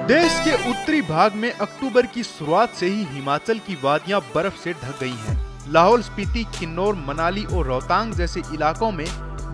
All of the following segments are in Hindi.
देश के उत्तरी भाग में अक्टूबर की शुरुआत से ही हिमाचल की वादियां बर्फ से ढक गई हैं। लाहौल स्पीति, किन्नौर, मनाली और रोहतांग जैसे इलाकों में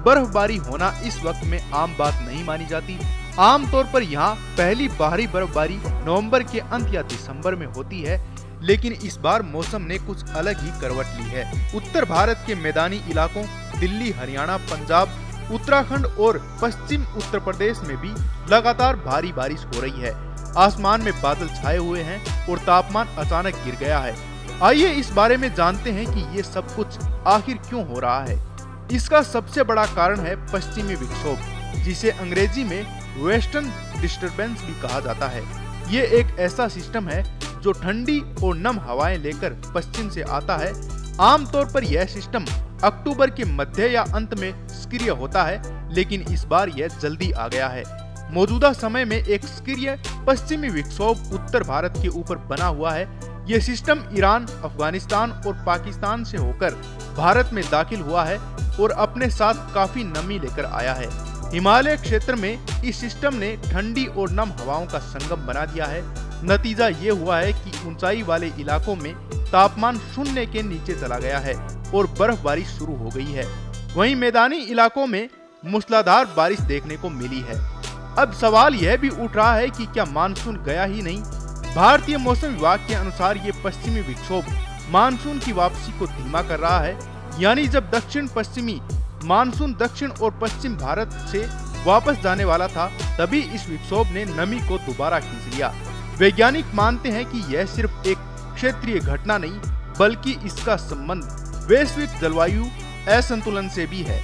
बर्फबारी होना इस वक्त में आम बात नहीं मानी जाती। आमतौर पर यहाँ पहली बाहरी बर्फबारी नवंबर के अंत या दिसंबर में होती है, लेकिन इस बार मौसम ने कुछ अलग ही करवट ली है। उत्तर भारत के मैदानी इलाकों दिल्ली, हरियाणा, पंजाब, उत्तराखंड और पश्चिम उत्तर प्रदेश में भी लगातार भारी बारिश हो रही है। आसमान में बादल छाए हुए हैं और तापमान अचानक गिर गया है। आइए इस बारे में जानते हैं कि ये सब कुछ आखिर क्यों हो रहा है। इसका सबसे बड़ा कारण है पश्चिमी विक्षोभ, जिसे अंग्रेजी में वेस्टर्न डिस्टर्बेंस भी कहा जाता है। ये एक ऐसा सिस्टम है जो ठंडी और नम हवाएं लेकर पश्चिम से आता है। आमतौर पर यह सिस्टम अक्टूबर के मध्य या अंत में सक्रिय होता है, लेकिन इस बार यह जल्दी आ गया है। मौजूदा समय में एक सक्रिय पश्चिमी विक्षोभ उत्तर भारत के ऊपर बना हुआ है। ये सिस्टम ईरान, अफगानिस्तान और पाकिस्तान से होकर भारत में दाखिल हुआ है और अपने साथ काफी नमी लेकर आया है। हिमालय क्षेत्र में इस सिस्टम ने ठंडी और नम हवाओं का संगम बना दिया है। नतीजा ये हुआ है कि ऊंचाई वाले इलाकों में तापमान शून्य के नीचे चला गया है और बर्फबारी शुरू हो गई है। वहीं मैदानी इलाकों में मूसलाधार बारिश देखने को मिली है। अब सवाल यह भी उठ रहा है कि क्या मानसून गया ही नहीं। भारतीय मौसम विभाग के अनुसार ये पश्चिमी विक्षोभ मानसून की वापसी को धीमा कर रहा है। यानी जब दक्षिण पश्चिमी मानसून दक्षिण और पश्चिम भारत से वापस जाने वाला था, तभी इस विक्षोभ ने नमी को दोबारा खींच लिया। वैज्ञानिक मानते हैं कि यह सिर्फ एक क्षेत्रीय घटना नहीं, बल्कि इसका संबंध वैश्विक जलवायु असंतुलन से भी है।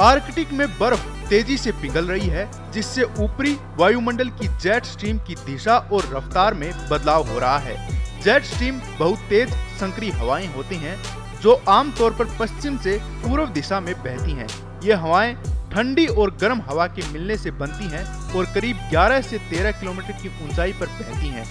आर्कटिक में बर्फ तेजी से पिघल रही है, जिससे ऊपरी वायुमंडल की जेट स्ट्रीम की दिशा और रफ्तार में बदलाव हो रहा है। जेट स्ट्रीम बहुत तेज संकरी हवाएं होती हैं, जो आमतौर पर पश्चिम से पूर्व दिशा में बहती हैं। ये हवाएं ठंडी और गर्म हवा के मिलने से बनती हैं और करीब 11 से 13 किलोमीटर की ऊंचाई पर बहती हैं।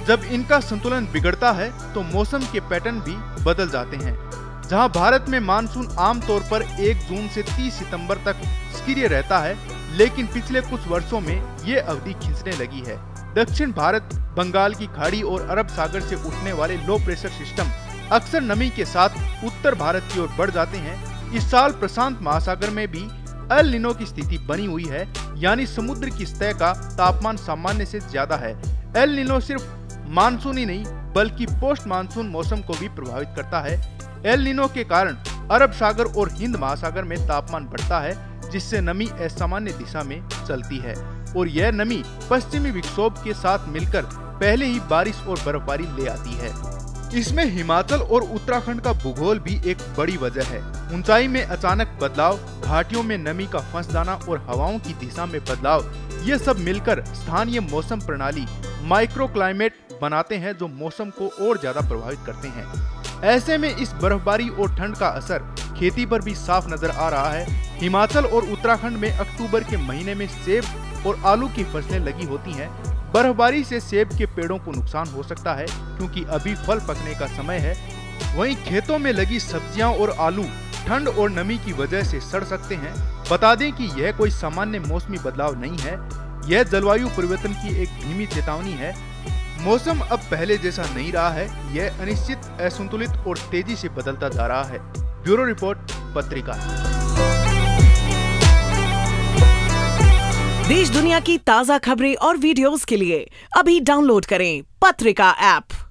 जब इनका संतुलन बिगड़ता है तो मौसम के पैटर्न भी बदल जाते हैं। जहां भारत में मानसून आमतौर पर 1 जून से 30 सितंबर तक सक्रिय रहता है, लेकिन पिछले कुछ वर्षों में ये अवधि खिंचने लगी है। दक्षिण भारत, बंगाल की खाड़ी और अरब सागर से उठने वाले लो प्रेशर सिस्टम अक्सर नमी के साथ उत्तर भारत की ओर बढ़ जाते हैं। इस साल प्रशांत महासागर में भी एल नीनो की स्थिति बनी हुई है, यानी समुद्र की सतह का तापमान सामान्य से ज्यादा है। एल नीनो सिर्फ मानसून ही नहीं, बल्कि पोस्ट मानसून मौसम को भी प्रभावित करता है। एल नीनो के कारण अरब सागर और हिंद महासागर में तापमान बढ़ता है, जिससे नमी असामान्य दिशा में चलती है और यह नमी पश्चिमी विक्षोभ के साथ मिलकर पहले ही बारिश और बर्फबारी ले आती है। इसमें हिमाचल और उत्तराखंड का भूगोल भी एक बड़ी वजह है। ऊंचाई में अचानक बदलाव, घाटियों में नमी का फंस जाना और हवाओं की दिशा में बदलाव, ये सब मिलकर स्थानीय मौसम प्रणाली माइक्रो क्लाइमेट बनाते हैं, जो मौसम को और ज्यादा प्रभावित करते हैं। ऐसे में इस बर्फबारी और ठंड का असर खेती पर भी साफ नजर आ रहा है। हिमाचल और उत्तराखंड में अक्टूबर के महीने में सेब और आलू की फसलें लगी होती हैं। बर्फबारी से सेब के पेड़ों को नुकसान हो सकता है, क्योंकि अभी फल पकने का समय है। वहीं खेतों में लगी सब्जियां और आलू ठंड और नमी की वजह से सड़ सकते हैं। बता दें कि यह कोई सामान्य मौसमी बदलाव नहीं है, यह जलवायु परिवर्तन की एक धीमी चेतावनी है। मौसम अब पहले जैसा नहीं रहा है, यह अनिश्चित, असंतुलित और तेजी से बदलता जा रहा है। ब्यूरो रिपोर्ट, पत्रिका। देश दुनिया की ताजा खबरें और वीडियोस के लिए अभी डाउनलोड करें पत्रिका ऐप।